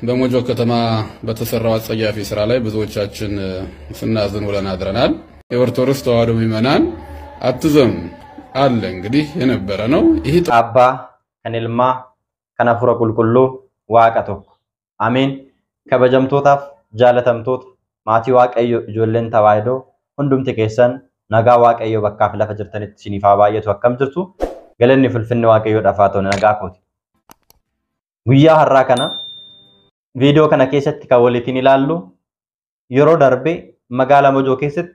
በሞጆ ከተማ በተሰራው አጸያፊ ስራ ላይ ብዙዎቻችን ስናዝን ውለን አድረናል። የኦርቶዶክስ ተዋሕዶ ምዕመናን አትዘም አለ እንግዲህ የነበረ ነው። ይሄ አባ ከነልማ ከናፍረ ቁልቁሉ ዋቀቶ አሜን። ከበጀምቶታፍ ጃለተምቶት ማቲ ዋቀዮ ጆለን ተዋሕዶ ሁንዱም ተከሰን ነጋ ዋቀዮ በካፍ ለፈጅርተን ሲኒፋ ባየቱ አከምጅርቱ ገለኒ ፍልፍን ዋቀዮ ዳፋቶ ነጋ ኮቲ ጉያ ሐራ ከና ቪዲዮ ከነ ኬሰት ከወሊቲን ይላሉ የሮ ደርቤ መጋላ ሞጆ ኬሰት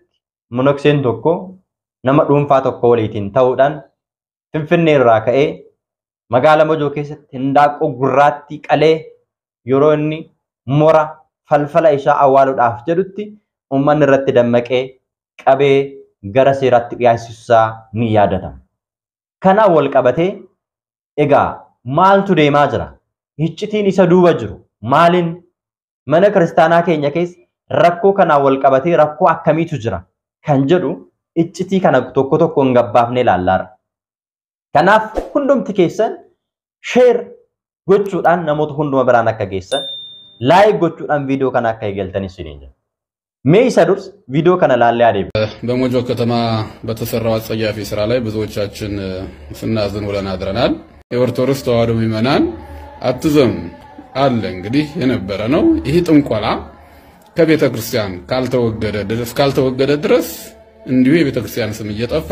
ሙኖክሴን ቶኮ ነመ ዱንፋ ቶኮ ወሊቲን ተውዳን ፍንፍኔ ራከኤ መጋላ ሞጆ ኬሰት እንዳቆ ጉራቲ ቀሌ የሮኒ ሞራ ፈልፈላ ኢሻ አዋሉ ዳፍ ጀዱቲ ኡመን ረቲ ደመቀ ቀቤ ገረሴ ራት ያሲሳ ንያደታ ከና ወልቀበቴ ኤጋ ማልቱ ዴማ ጅራ ይጭቲን ይሰዱ በጅሩ ማልን መነ ክርስቲያና ኬኛ ኬስ ረኮ ከና ወልቀበቴ ረኮ አከሚቱ ጅራ ከንጀዱ እጭቲ ከና ቶኮ ቶኮ እንገባፍኔ ላላር ከናፍ ሁንዱም ትኬሰን ሼር ጎቹዳን ነሞት ሁንዱም በራና ከጌሰን ላይ ጎቹዳን ቪዲዮ ከና ከይገልተን ሲኒንጀ ሜይሰዱስ ቪዲዮ ከና ላለ ያዴ በሞጆ ከተማ በተሰራው አጸያፊ ስራ ላይ ብዙዎቻችን ስናዝን ውለን አድረናል። የኦርቶዶክስ ተዋሕዶ ምዕመናን አትዘም አለ እንግዲህ የነበረ ነው። ይሄ ጥንቆላ ከቤተ ክርስቲያን ካልተወገደ ድረስ እንዲሁ የቤተ ክርስቲያን ስም እየጠፋ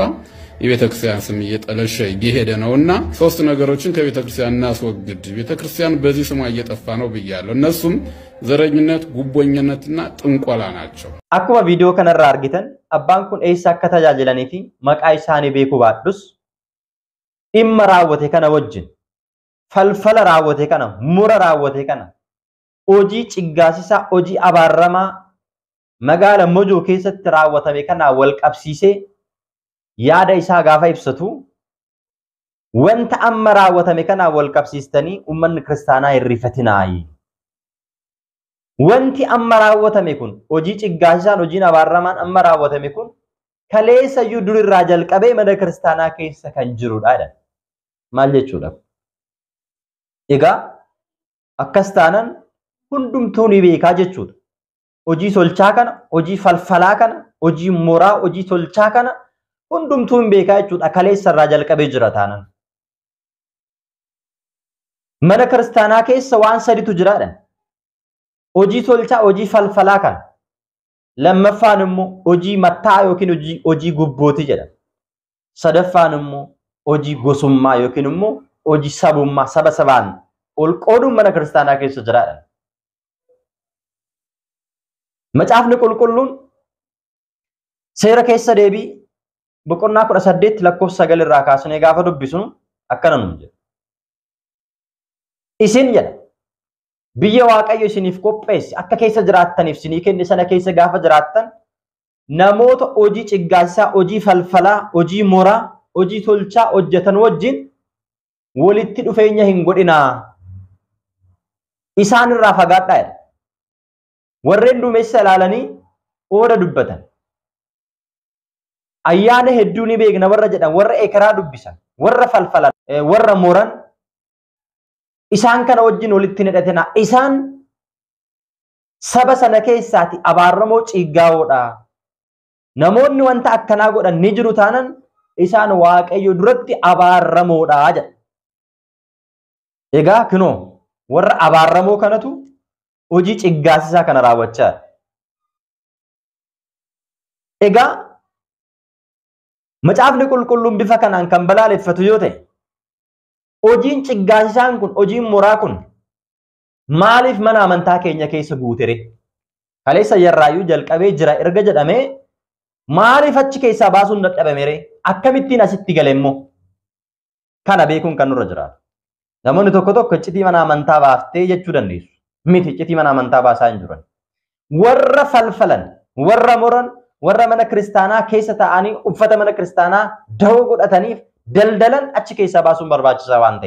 የቤተ ክርስቲያን ስም እየጠለሸ ይሄደ ነውና ሶስት ነገሮችን ከቤተ ክርስቲያን እናስወግድ። ቤተ ክርስቲያን በዚህ ስሟ እየጠፋ ነው ብያለሁ። እነሱም ዘረኝነት፣ ጉቦኝነትና ጥንቆላ ናቸው። አኩማ ቪዲዮ ከነራ አርጊተን አባንኩን ኤሳ ከተጃጀለኒቲ መቃይሳኔ ቤኩ ባዱስ ኢመራወቴ ከነ ወጅን ፈልፈለ ራወቴ ከነ ሙረ ራወቴ ከነ ኦጂ ጭጋሲሳ ኦጂ አባረማ መጋለ ሞጆ ኬሰት ራወተሜ ከና ወልቀብሲሴ ያዳ ኢሳ ጋፋ ይብሰቱ ወንተ አመራወተሜ ከና ወልቀብሲስተኒ ኡመን ክርስቲያና ይሪፈትናይ ወንቲ አመራወተሜ ኩን ኦጂ ጭጋሲሳን ኦጂን አባረማን አመራወተሜ ኩን ከሌሰዩ ዱርራ ጀልቀቤ መደ ክርስቲያና ኬሰ ከንጅሩዳ አይደል ማለቹ ዳ ኤጋ አከስታናን ሁንዱም ቶኒ ቤካ ጀቹት ኦጂ ሶልቻ ከና ኦጂ ፈልፈላ ከና ኦጂ ሞራ ኦጂ ሶልቻ ከና ሁንዱም ቶን ቤካ ጀቹት አከሌ ሰራ ጀልቀቤ ጅራታናን መነ ክርስቲያና ኬስ ዋን ሰዲቱ ጅራደ ኦጂ ሶልቻ ኦጂ ፈልፈላ ከና ለመፋንሙ ኦጂ መታ ዮኪን ኦጂ ጉቦቲ ጀዳ ሰደፋንሙ ኦጂ ጎሱማ ዮኪንሙ ኦጂ ሰቡማ ሰበሰባን ኦልቆዱ መነ ክርስቲያና ኬስ ጅራደ መጻፍን ቁልቁሉን ሴረ ኬስ ደቢ በቆና ኩራ ሰደት ለኮስ ሰገል ራካስኔ ጋፈ ዱብሱን አከነኑ እንጂ ኢሲን ጀዳ ብየ ዋቀዮ ሲኒፍ ኮጴስ አከ ኬስ ጅራተን ኢፍሲኒ ከነ ሰነ ኬስ ጋፈ ጅራተን ነሞት ኦጂ ጭጋሳ ኦጂ ፈልፈላ ኦጂ ሞራ ኦጂ ቶልቻ ኦጀተን ወጅን ወሊቲ ዱፈኛ ሂንጎዲና ኢሳን ራፋጋዳ ወረንዱ መሰላለኒ ኦረ ዱበተን አያነ ሄዱኒ ቤግና ወረ ጀዳን ወረ ኤከራ ዱብሳን ወረ ፈልፈላ ወረ ሞራን ኢሳን ከነ ወጅን ወሊቲ ነደተና ኢሳን ሰበሰነ ኬሳቲ አባረሞ ጭጋውዳ ነሞኒ ወንታ አከና ጎዳ ንጅሩ ታነን ኢሳን ዋቀዮ ዱረቲ አባረሞዳ አጀ ኤጋ ክኖ ወረ አባረሞ ከነቱ ኦጂ ጭጋሲሳ ከነ ራወቻ ኤጋ መጻፍን ቁልቁሉን ቢፈከናን ከንበላል ፈቱ ዮቴ ኦጂን ጭጋሲሳን ኩን ኦጂን ሞራ ኩን ማሊፍ መና መንታ ኬኛ ኬስ ጉቴሬ ከሌሰ የራዩ ጀልቀቤ ጅራ እርገ ጀዳሜ ማሊፈች ኬሳ ባሱን ነጠበ ሜሬ አከሚቲን አሲቲ ገለሞ ካና ቤኩን ከኑረ ጅራ ነሞኒ ቶኮ ቶኮ ጭቲ መና መንታ ባፍቴ የቹ ደንዴሱ ሚቲ ጭቲ መና መንታ ባሳን ጅሩን ወረ ፈልፈለን ወረ ሞረን ወረ መነ ክርስቲያና ኬሰታ አኒ ኡፈተ መነ ክርስቲያና ደው ጎዳተኒ ደልደለን አቺ ኬሳ ባሱን በርባችሳ ዋንቴ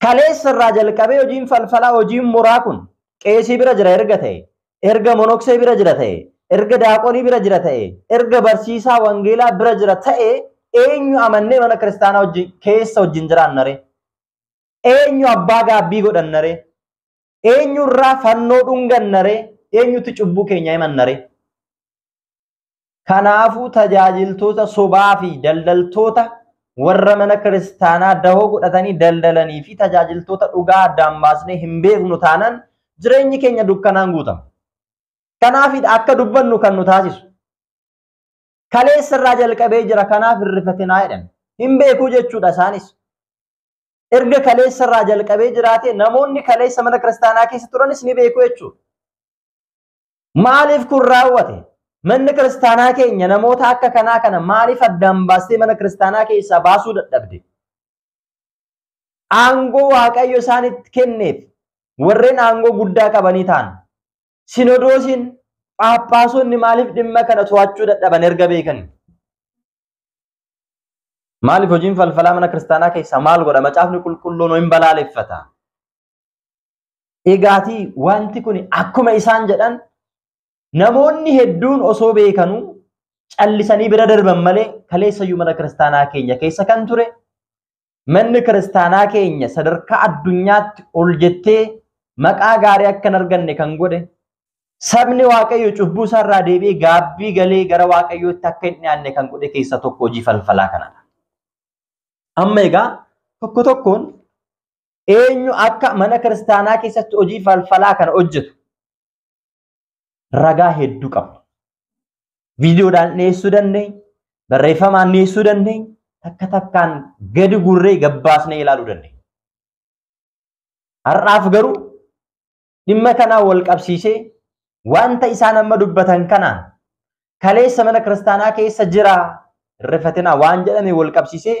ከሌስ ራጀል ቀቤ ኦጂን ፈልፈላ ኦጂን ሞራኩን ቄሲ ቢረ ጅራ እርገተ እርገ ሞኖክሴ ቢረ ጅራተ እርገ ዳቆኒ ቢረ ጅራተ እርገ በርሲሳ ወንጌላ ቢረ ጅራተ ኤኙ አመኔ መነ ክርስቲያና ኦጂ ኬስ ኦጂን ጅራ ነሬ eenyu abbaa gaabbii godhannare eenyu irraa fannoo dhungannare eenyutu cubbuu keenya himannare. Kanaafuu tajaajiltoota sobaa fi daldaltoota warra mana kiristaanaa dahoo godhatanii daldalanii fi tajaajiltoota dhugaa addaan baasnee hin beeknu taanaan jireenyi keenya dukkanaan guutama. Kanaaf akka dubbannu kan nu taasisu kaleessa irraa jalqabee jira kanaaf hirrifatinaa jedhan hin beekuu jechuudha isaanis. Erga kaleessa irraa jalqabee jiraate namoonni kaleessa mana kiristaanaa keessa turanis ni beeku jechuudha. Maaliif kun raawwate? Manni kiristaanaa keenya namoota akka kanaa kana maaliif addaan baastee mana kiristaanaa keessaa baasuu dadhabde? Aangoo Waaqayyo isaanitti kenneef warreen aangoo guddaa qabanii ta'an sinodoosiin Phaaphaasonni maaliif dhimma kana to'achuu dadhaban erga beekan? Maaliif hojiin falfalaa mana kiristaanaa keessaa maal godha? Macaafni qulqulluun hin balaaleffata. Egaatii wanti kun akkuma isaan jedhan namoonni hedduun osoo beekanuu callisanii bira darban malee kaleessayyuu mana kiristaanaa keenya keessa kan ture manni kiristaanaa keenya sadarkaa addunyaatti ol jettee maqaa gaarii akka hin arganne kan godhe sabni Waaqayyo cubbuu isaarraa deebi'ee gaabbii galee gara Waaqayyootti akka hin dhiyaanne kan godhe keessa tokko hojii falfalaa kanadha. Amma egaa tokko tokkoon eenyu akka mana kiristaanaa keessatti hojii falfalaa kana hojjetu ragaa hedduu qabna. Viidiyoodhaan dhiyeessuu dandeenya, barreeffamaan dhiyeessuu dandeenya, takka takkaan gadi gurree gabbaasnee ilaaluu dandeenya. Har'aaf garuu dhimma kanaan wal qabsiisee wanta isaan amma dubbatan kanaan kaleessa mana kiristaanaa keessa jira hirrifatinaa waan jedhame wal qabsiisee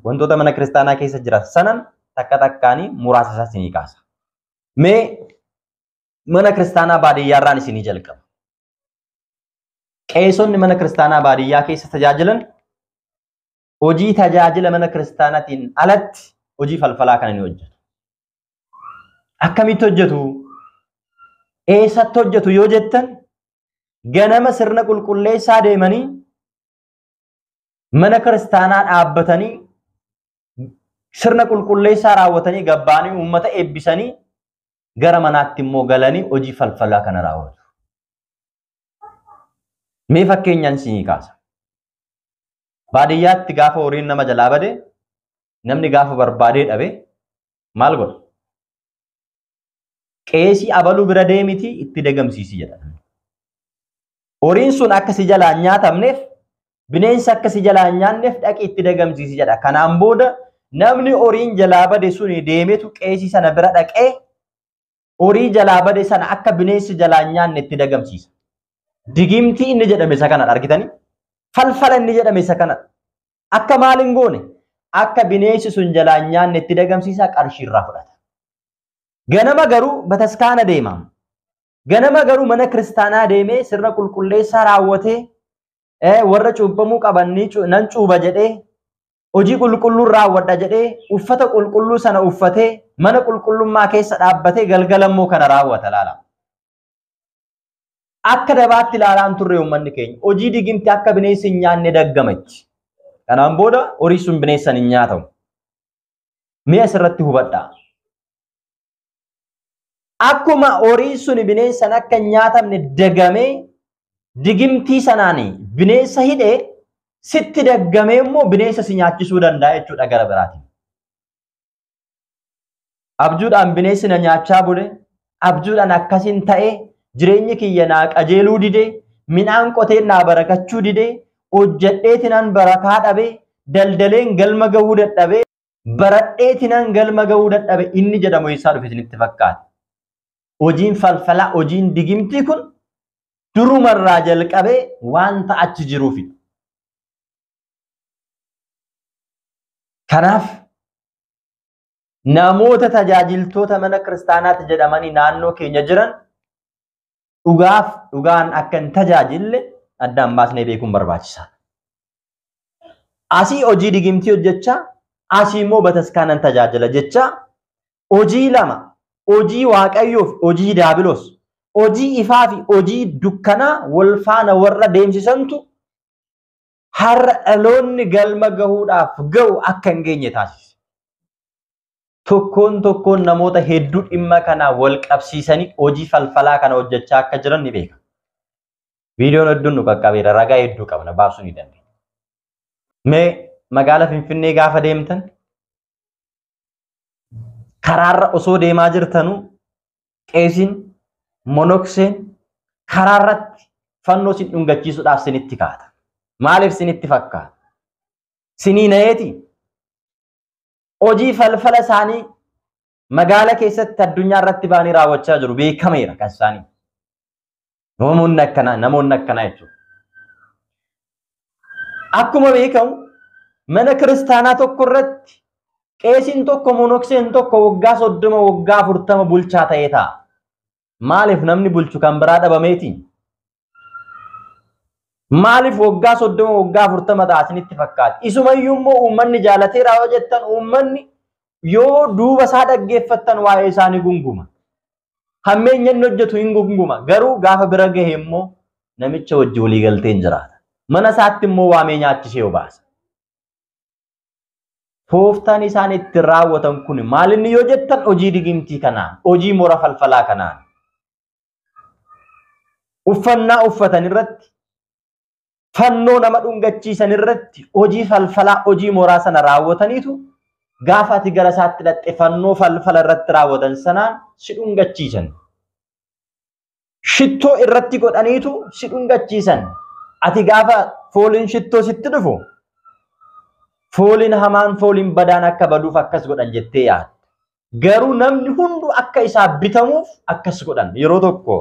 wantoota mana kiristaanaa keessa jira sanan takka takkaanii muraasa isaa isinii kaasa. Mee mana kiristaanaa baadiyyaarraan isinii jalqaba. Qeesonni mana kiristaanaa baadiyyaa keessa tajaajilan hojii tajaajila mana kiristaanaatiin alatti hojii falfalaa kana ni hojjetu. Akkamitti hojjetu? Eessatti hojjetu yoo jettan ganama sirna qulqulleessaa deemanii mana kiristaanaa dhaabbatanii sirna qulqulleessaa raawwatanii gabbaanii uummata eebbisanii gara manaatti immoo galanii hojii falfalaa kana raawwatu. Mee fakkeenyaan isinii kaasa. Baadiyyaatti gaafa horiin nama jalaa bade namni gaafa barbaadee dhabe maal godha? Qeesii abaluu bira deemiti itti dagamsiisi jedha. Horiin sun akka si jalaa hin nyaatamneef bineensa akka si jalaa hin nyaanneef dhaqi itti dagamsiisi jedha. Kanaan booda namni horiin jalaa bade suni deemetu qeesii sana bira dhaqee horii jalaa bade sana akka bineensi jalaa hin nyaanne itti dagamsiisa. Digimtii inni jedhame isa kanadha argitanii? Falfala inni jedhame isa kanadha. Akka maal hin goone? Akka bineensi sun jalaa hin nyaanne itti dagamsiisa qarshii irraa fudhata. Ganama garuu bataskaana deemam. Ganama garuu mana kiristaanaa deemee sirna qulqulleessaa raawwatee warra cuubbamuu qaban nan cuuba jedhee hojii qulqulluun raawwadha jedhee uffata qulqulluu sana uffatee mana qulqullummaa keessa dhaabbatee galgalammoo kana raawwata laala. Akka dabaatti ilaalaan turre uummanni keenya hojii digimti akka bineensi hin nyaanne daggamachi. Kanaan booda horii sun bineensan hin nyaatamu. Mee asirratti hubadhaa. Akkuma horii sun bineensan akka hin nyaatamne dagamee digimtii sanaan bineensa hidhee sitti daggamee immoo bineensa si nyaachisuu danda'a jechuudha gara biraatiin. Abjuudhaan bineensi na nyaachaa bule, abjuudhaan akkasiin ta'ee jireenyi kiyya naa qajeeluu didee, midhaan qotee naa barakachuu didee, hojjedheetinaan barakaa dhabee, daldaleen galma gahuu dadhabee, baradheetinaan galma gahuu dadhabee inni jedhamu eessaa dhufe isinitti fakkaata. Hojiin falfalaa, hojiin digimtii kun durumarraa jalqabee wanta achi jiruufi. Kanaaf namoota tajaajiltoota mana kiristaanaatti jedhamanii naannoo keenya jiran dhugaan akka hin tajaajille addaan baasnee beekuun barbaachisaadha. Asii hojii digimtii hojjechaa, asii immoo bataskaanan tajaajila jechaa hojii lama, hojii Waaqayyoof hojii Daabiloos, hojii ifaa fi hojii dukkanaa wal faana warra deemsisantu har'a dhaloonni galma gahuudhaaf gahu akka hin geenye taasisa. tokkoon namoota hedduu dhimma kana wal qabsiisanii hojii falfalaa kana hojjechaa akka jiran ni beeka. Viidiyoon hedduun nu qaqqabeera, ragaa hedduu qabna baasuu ni dandeenya. Mee magaala Finfinnee gaafa deemtan karaarra osoo deemaa jirtanuu qeesiin monokseen karaarratti fannoo sin dhungachiisuudhaaf sinitti kaata. Maaliif sinitti fakkaata? Sinii na'eeti hojii falfala isaanii magaala keessatti addunyaa irratti baanii raawwachaa jiru beekameera kan isaanii. Namoonni akkanaa jechuudha. Akkuma beekamu mana kiristaanaa tokko irratti qeesiin tokko monokseen tokko waggaa 30 waggaa 40 bulchaa ta'ee ta'a. Maaliif namni bulchu kan biraa dhabameeti? Maaliif waggaa 30 waggaa 40 ta'a isinitti fakkaata? Isumayyuu immoo uummanni jaalateera yoo jettan uummanni yoo duuba isaa dhaggeeffattan waa'ee isaanii gunguma. Hammeenya inni hojjetu hin gunguma. Garuu gaafa bira gahe immoo namicha wajji walii galteen jiraata. Mana isaatti immoo waamee nyaachisee obaasa. Tooftaan isaan itti raawwatan kun maalinni yoo jettan hojii digimtii kanaan, hojii mora falfalaa kanaan. Uffannaa uffatan irratti, fannoo nama dhungachiisan irratti, hojii falfalaa, hojii moraa sana raawwataniitu gaafa ati gara isaatti hidhatte fannoo falfala irratti raawwatan sanaan si dhungachiisan. Shittoo irratti godhaniitu si dhungachiisan. Ati gaafa fooliin shittoo sitti dhufu fooliin hamaan fooliin badaan akka baduuf akkas godhan jettee yaadda. Garuu namni hundu akka isaa bitamuuf akkas godhan. Yeroo tokko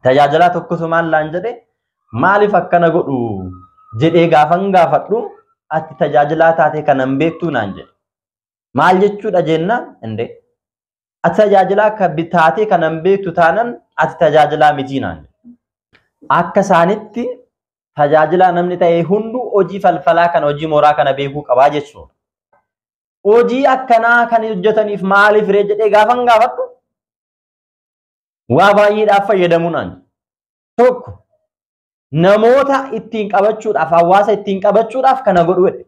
tajaajilaa tokkotu maallaan jedhe maaliif akkana godhu jedhee gaafan gaafadhu ati tajaajilaa taate kanan beektuu naan jedhe. Maal jechuudha jennaan inde ati tajaajilaa akka taate kanan beektu taanan ati tajaajilaa miti naan jedhe. Akka isaanitti tajaajilaa namni ta'e hundu hojii falfalaa kana hojii moraa kana beekuu qabaa jechuudha. Hojii akkanaa kan hojjetaniif maaliif ree jedhee gaafan gaafadhu waa baay'eedhaaf fayyadamuudhaan tokko namoota ittiin qabachuudhaaf hawaasa ittiin qabachuudhaaf kana godhuudha.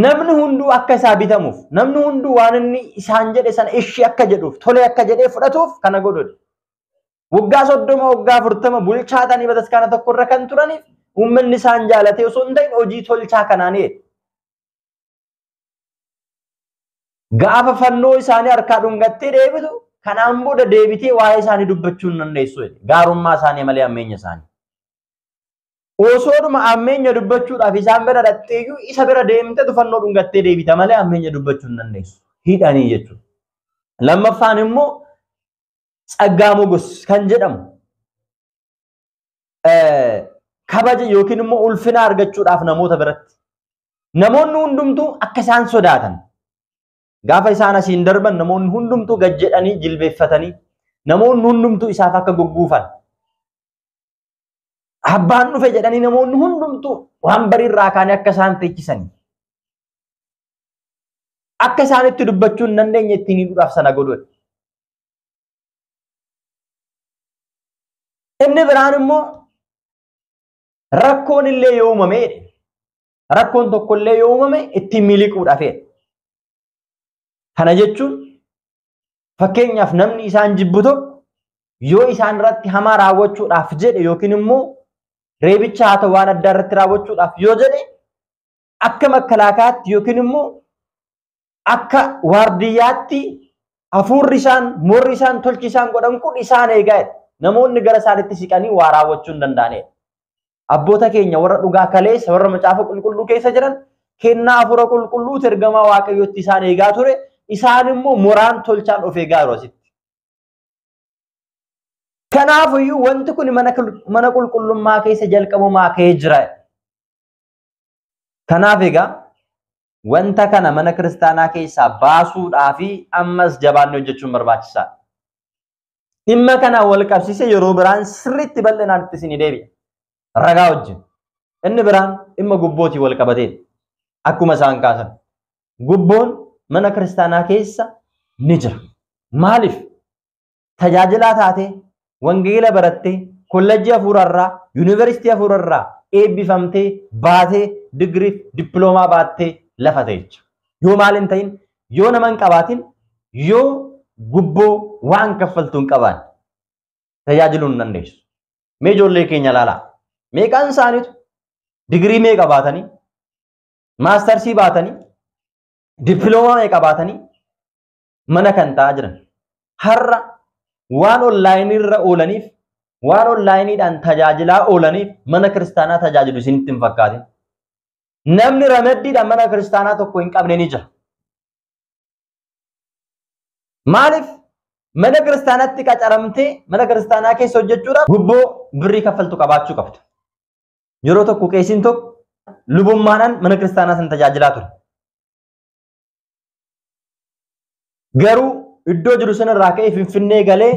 Namni hunduu akka isaa bitamuuf namni hunduu waan inni isaan jedhe sana ishii akka jedhuuf tolee akka jedhee fudhatuuf kana godhuudha. Waggaa 30 waggaa 40 bulchaa ta'anii bataskaana tokko irra kan turaniif uummanni isaan jaalatee osoo hin ta'in hojii tolchaa kanaanii. Gaafa fannoo isaanii harkaa dhungattee deebitu kanaan booda deebitee waa'ee isaanii dubbachuu hin dandeessu. Gaarummaa isaanii malee ammeenya isaanii. Osoodhuma ammeenya dubbachuudhaaf isaan bira dhaqxeeyyuu isa bira deemteetu fannoo dhungattee deebita malee ammeenya dubbachuu hin dandeessu. Hidhanii jechuudha. Lammaffaan immoo Tsaggaa Mogos kan jedhamu kabaja yookiin immoo ulfina argachuudhaaf namoota biratti namoonni hundumtuu akka isaan sodaatan gaafa isaan asiin darban namoonni hundumtuu gad jedhanii jilbeeffatanii namoonni hundumtuu isaaf akka gugguufan abbaan dhufe jedhanii namoonni hundumtuu waan bariirraa kaanii akka isaan teechisanii akka isaanitti dubbachuu hin dandeenye ittiin hidhuudhaaf sana godhuudha. Inni biraan immoo rakkoon illee yoo uumame rakkoon tokko illee yoo uumame ittiin miliquudhaaf. Kana jechuun fakkeenyaaf namni isaan jibbu tokko yoo isaan irratti hamaa raawwachuudhaaf jedhe yookiin immoo reebicha haa ta'u waan addaa irratti raawwachuudhaaf yoo jedhe akka makkalaakaatti yookiin immoo akka waardiyyaatti hafuurri isaan morri isaan tolchi isaan godhan kun isaan eegaa. Namoonni gara isaanitti siqanii waa raawwachuu hin danda'anidha. Abboota keenya warra dhugaa kaleessa warra macaafa qulqulluu keessa jiran kennaa hafuura qulqulluuti ergamaa waaqayyootti isaan eegaa ture. Isaan immoo moraan tolchaan of eegaa jiru asitti. Kanaafiyyuu wanti kun mana qulqullummaa keessa jalqabumaa ka'ee jira. Kanaaf egaa wanta kana mana kiristaanaa keessaa baasuudhaa fi ammas jabaannee hojjechuun barbaachisaadha. Dhimma kana wal qabsiise yeroo biraan sirriitti bal'inaan itti isin deebi'a. Ragaa wajjin. Inni biraan dhimma gubbootii wal qabateedha. Akkuma isaan kaasan. Gubboon mana kiristaanaa keessa ni jira. Maaliif? Tajaajilaa taatee, wangeela barattee, kollejjii hafuurarraa, yuunivarsiitii hafuurarraa eebbifamtee, baatee, digiriif, dippiloomaa baattee, lafa ta'echa. Yoo maalin ta'in yoo naman qabaatin yoo gubboo waan kaffaltuun qabaan tajaajiluun dandeessu. Mee ijoollee keenya ilaalaa. Meeqaan isaaniitu digirii meeqa baatanii maastarsii baatanii dippiloomaa meeqa baatanii mana kan ta'aa jiran. Har'a waan onlaayinii irra oolaniif waan onlaayiniidhaan tajaajilaa oolaniif mana kiristaanaa tajaajilu isinitti hin fakkaatin. Namni ramaddiidhaan mana kiristaanaa tokko hin qabne ni jira. Maaliif mana kiristaanaatti qacaramtee mana kiristaanaa keessa hojjechuudhaaf gubboo birrii kaffaltu qabaachuu qabda. Yeroo tokko qeesiin tokko lubummaadhaan mana kiristaanaa san tajaajilaa ture. Garuu iddoo jiru sanarraa ka'ee Finfinnee galee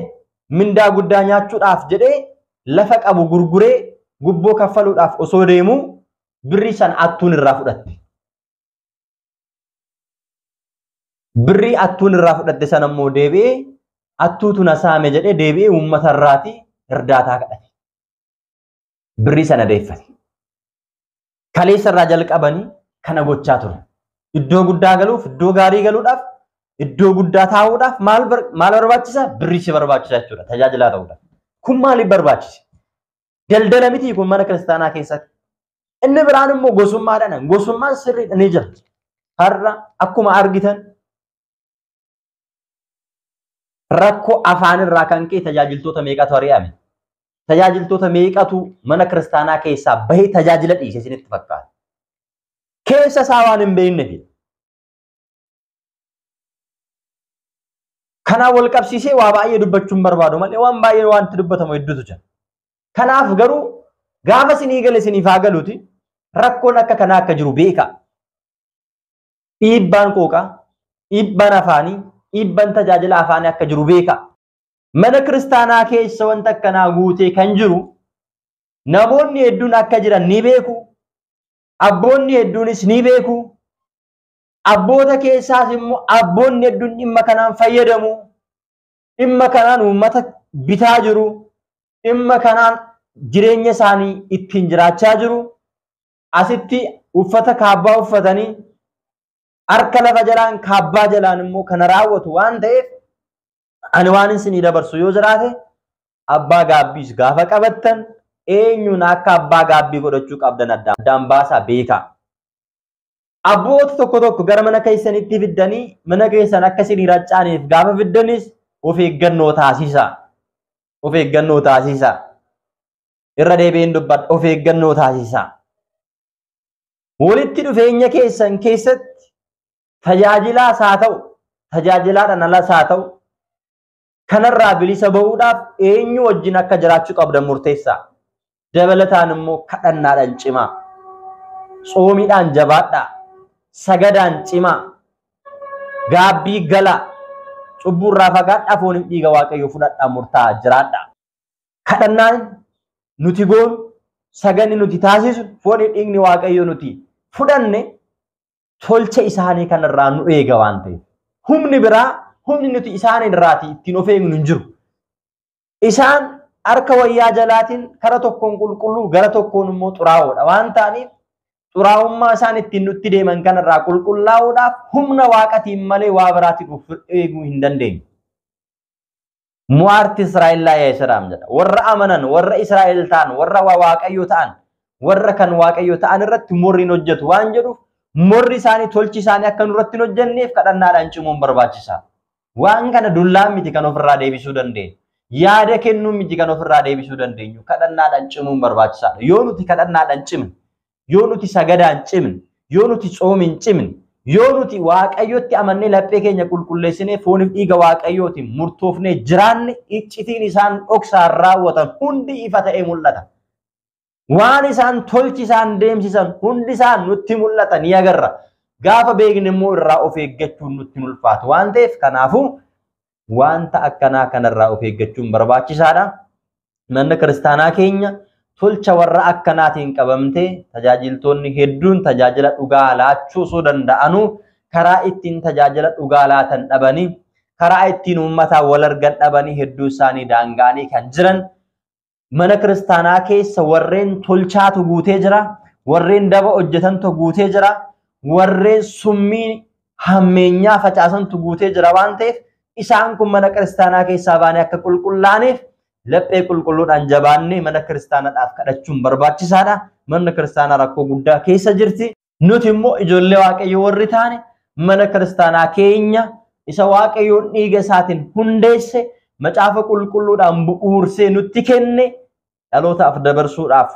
mindaa guddaa nyaachuudhaaf jedhee lafa qabu gurguree gubboo kaffaluudhaaf osoo deemuu birrii san attuun irraa fudhatte. Birrii attuun irraa fudhatte san ammoo deebi'ee attuutu na saame jedhee deebi'ee uummata irraatii irdaataa kadhate. Birrii sana deeffate. Kaleessa irraa jalqabanii kana gochaa ture. Iddoo guddaa galuuf, iddoo gaarii galuudhaaf, iddoo guddaa taa'uudhaaf maal barbaachisa? Birrii si barbaachisa jechuudha. Tajaajilaa ta'uudhaaf. Kun maaliif barbaachisa? Daldala miti kun mana kiristaanaa keessatti. Inni biraan immoo gosummaadhaan. Gosummaan sirriidha ni jira. Har'a akkuma argitan rakkoo afaan irraa kan ka'e tajaajiltoota meeqatu ari'ame? Tajaajiltoota meeqatu mana kiristaanaa keessaa bahee tajaajila dhiise isinitti fakkaata? Keessa isaa waan hin beekneef. Kanaan wal qabsiisee waa baay'ee dubbachuun barbaadu malee waan baay'ee wanti dubbatamu hedduutu jira. Kanaaf garuu gaafa isinii gale isiniif haa galuuti rakkoon akka kanaa akka jiru beekaa. Dhiibbaan qooqaa, dhiibbaan afaanii, dhiibbaan tajaajila afaanii akka jiru beekaa. Mana kiristaanaa keessa wanta akkanaa guutee kan jiru namoonni hedduun akka jiran ni beeku. Abboonni hedduunis ni beeku. Abboota keessaas immoo abboonni hedduun dhimma kanaan fayyadamu. Dhimma kanaan uummata bitaa jiru. Dhimma kanaan jireenya isaanii ittiin jiraachaa jiru. Asitti uffata kaabbaa uffatanii harka lafa jalaan kaabbaa jalaan immoo kana raawwatu waan ta'eef ani waan isinii dabarsu yoo jiraate abbaa gaabbiis gaafa qabattan eenyuun akka abbaa gaabbii godhachuu qabdan addaan baasaa beekaa. Abboota tokko gara mana keessanitti fiddanii mana keessan akka isinii raccaaniif gaafa fiddanis of eeggannoo taasisaa. Of eeggannoo taasisaa. Irra deebiin dubbadha of eeggannoo taasisaa. Walitti dhufeenya keessan keessatti tajaajilaas haa ta'u tajaajilaadhaan alas haa ta'u kanarraa bilisa bahuudhaaf eenyu wajjin akka jiraachuu qabdan murteessaa. Dabalataan immoo kadhannaadhaan cimaa. Soomiidhaan jabaadhaa. Sagadaan cimaa. Gaabbii galaa. Cubburraa fagaadhaa fooniif dhiiga Waaqayyoo fudhadhaa murtaa'aa jiraadhaa. Kadhannaan nuti goonu saganni nuti taasisu fooniif dhiigni Waaqayyoo nuti fudhanne tolcha isaanii kanarraa nu eega waan ta'eef. Humni biraa humni nuti isaanii irraatii ittiin of eegnu hin jiru. Isaan harka wayyaa jalaatiin kara tokkoon qulqulluu gara tokkoon immoo xuraa'oodha waan ta'aniif xuraa'ummaa isaan ittiin nutti deeman kanarraa qulqullaa'uudhaaf humna Waaqatiin malee waa biraatiin of eeguu hin dandeenyu. Mu'aarti Israa'el laa yaa'isiraam jedha. Warra amanan, warra Israa'el ta'an, warra Waaqayyoo ta'an, warra kan Waaqayyoo ta'an irratti morriin hojjetu waan jedhuuf morri isaanii tolchi isaanii akka nurratti hin hojjenneef kadhannaadhaan cimuun barbaachisaa. Waan kana dullaan miti kan ofirraa deebisuu dandeenyu. Yaada kennuun miti kan ofirraa deebisuu dandeenyu. Kadhannaadhaan cimuun barbaachisaadha. Yoo nuti kadhannaadhaan cimne, yoo nuti sagadaan cimne, yoo nuti tsoomiin cimne, yoo nuti Waaqayyootti amannee laphee keenya qulqulleessinee fooniif dhiiga Waaqayyootiin murtoofnee jiraanne iccitiin isaan dhoksaan raawwatan hundi ifa ta'ee mul'ata. Waan isaan tolchi isaan deemsisan hundi isaan nutti mul'ata ni agarra. Gaafa beekne immoo irraa of eeggachuun nutti ulfaatu waan ta'eef kanaafuu wanta akkanaa kanarraa of eeggachuun barbaachisaadha. Manni kiristaanaa keenya tolcha warra akkanaatiin qabamtee tajaajiltoonni hedduun tajaajila dhugaa laachuu osoo danda'anuu karaa ittiin tajaajila dhugaa laatan dhabanii karaa ittiin uummataa wal argan dhabanii hedduu isaanii daanga'anii kan jiran mana kiristaanaa keessa warreen tolchaatu guutee jira, warreen daba hojjetantu guutee jira, warreen summii hammeenyaa facaasantu guutee jira waan ta'eef isaan kun mana kiristaanaa keessaa baanee akka qulqullaa'aniif laphee qulqulluudhaan jabaannee mana kiristaanaadhaaf kadhachuun barbaachisaadha. Manni kiristaanaa rakkoo guddaa keessa jirti. Nuti immoo ijoollee Waaqayyoo warri taane mana kiristaanaa keenya isa Waaqayyoon dhiiga isaatiin hundeesse macaafa qulqulluudhaan bu'uursee nutti kenne dhalootaaf dabarsuudhaaf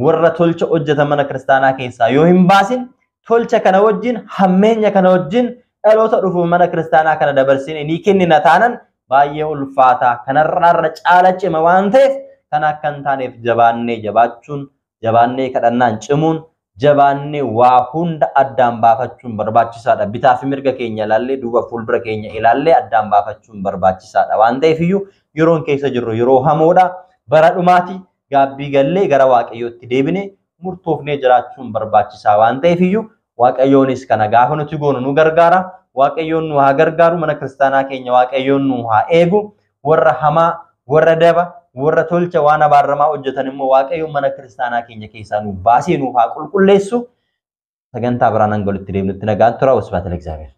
warra tolcha hojjetan mana kiristaanaa keessaa yoo hin baasin tolcha kana wajjin hammeenya kana wajjin dhaloota dhufu mana kiristaanaa kana dabarsine ni kennina taanan baay'ee ulfaataa kanarraa caala cima waan ta'eef kan akka hin taaneef jabaannee jabaachuun jabaannee kadhannaan cimuun jabaannee waa hunda addaan baafachuun barbaachisaadha. Bitaa fi mirga keenya ilaallee duuba fuuldura keenya ilaallee addaan baafachuun barbaachisaadha waan ta'eef iyyuu yeroon keessa jirru yeroo hamoodha. Bara dhumaati gaabbii gallee gara Waaqayyootti deebine murtoofnee jiraachuun barbaachisaa waan ta'eef iyyuu Waaqayyoonis kana gaafa nuti goonu nu gargaara. Waaqayyoon nu haa gargaaru. Mana kiristaanaa keenya Waaqayyoon nu haa eegu. Warra hamaa, warra daba, warra tolcha waan abaaramaa hojjetan immoo Waaqayyoon mana kiristaanaa keenya keessaa nu baasee nu haa qulqulleessu. Sagantaa biraan hanga walitti deemnutti nagaan tura. Wasbaata እግዚአብሔር